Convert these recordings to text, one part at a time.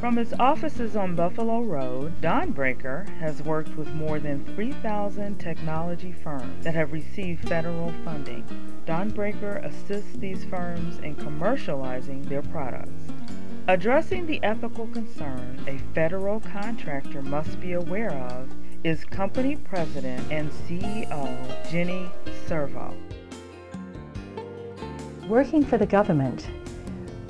From its offices on Buffalo Road, Dawnbreaker has worked with more than 3,000 technology firms that have received federal funding. Dawnbreaker assists these firms in commercializing their products. Addressing the ethical concern a federal contractor must be aware of is Company President and CEO Jenny Servo. Working for the government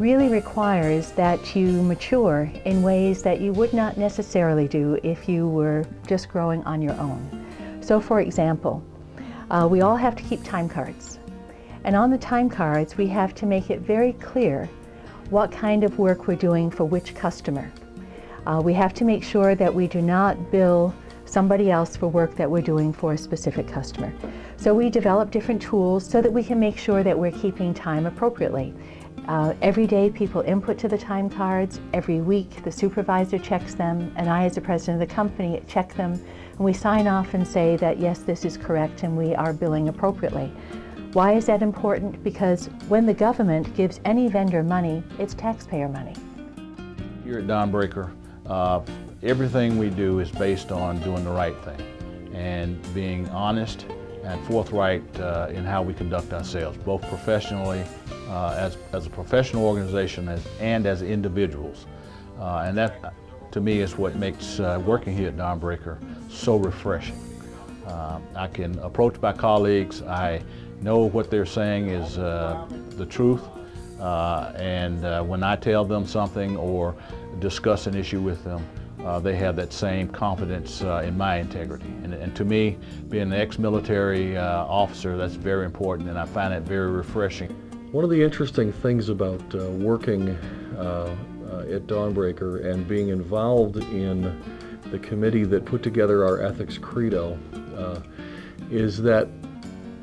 really requires that you mature in ways that you would not necessarily do if you were just growing on your own. So for example, we all have to keep time cards. And on the time cards, we have to make it very clear what kind of work we're doing for which customer. We have to make sure that we do not bill somebody else for work that we're doing for a specific customer. So we develop different tools so that we can make sure that we're keeping time appropriately. Every day people input to the time cards. Every week the supervisor checks them, and I as the president of the company check them, and we sign off and say that yes, this is correct and we are billing appropriately. Why is that important? Because when the government gives any vendor money, it's taxpayer money. Here at Dawnbreaker, everything we do is based on doing the right thing and being honest and forthright in how we conduct ourselves, both professionally, as a professional organization and as individuals. And that, to me, is what makes working here at Dawnbreaker so refreshing. I can approach my colleagues, I know what they're saying is the truth, and when I tell them something or discuss an issue with them, they have that same confidence in my integrity. And to me, being an ex-military officer, that's very important, and I find it very refreshing. One of the interesting things about working at Dawnbreaker and being involved in the committee that put together our ethics credo is that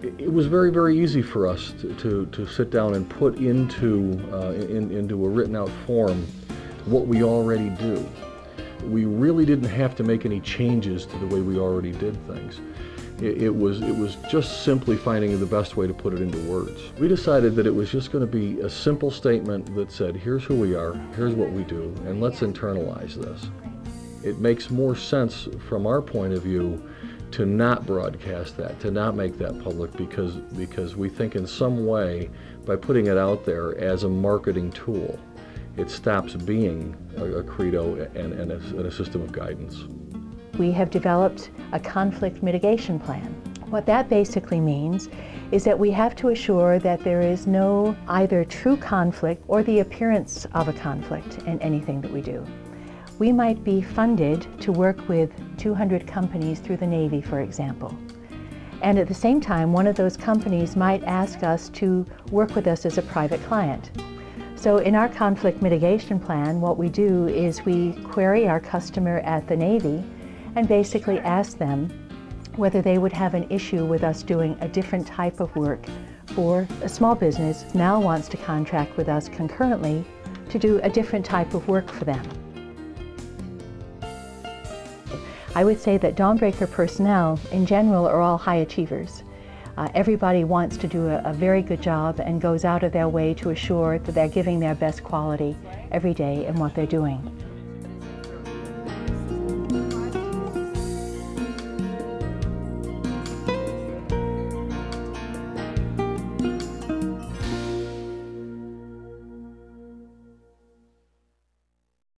it was very, very easy for us to sit down and put into a written out form what we already do. We really didn't have to make any changes to the way we already did things. It was just simply finding the best way to put it into words. We decided that it was just going to be a simple statement that said, here's who we are, here's what we do, and let's internalize this. It makes more sense from our point of view to not broadcast that, to not make that public, because we think in some way, by putting it out there as a marketing tool, it stops being a credo and a system of guidance. We have developed a conflict mitigation plan. What that basically means is that we have to assure that there is no either true conflict or the appearance of a conflict in anything that we do. We might be funded to work with 200 companies through the Navy, for example. And at the same time, one of those companies might ask us to work with us as a private client. So in our conflict mitigation plan, what we do is we query our customer at the Navy and basically ask them whether they would have an issue with us doing a different type of work for a small business now wants to contract with us concurrently to do a different type of work for them. I would say that Dawnbreaker personnel in general are all high achievers. Everybody wants to do a very good job and goes out of their way to assure that they're giving their best quality every day in what they're doing.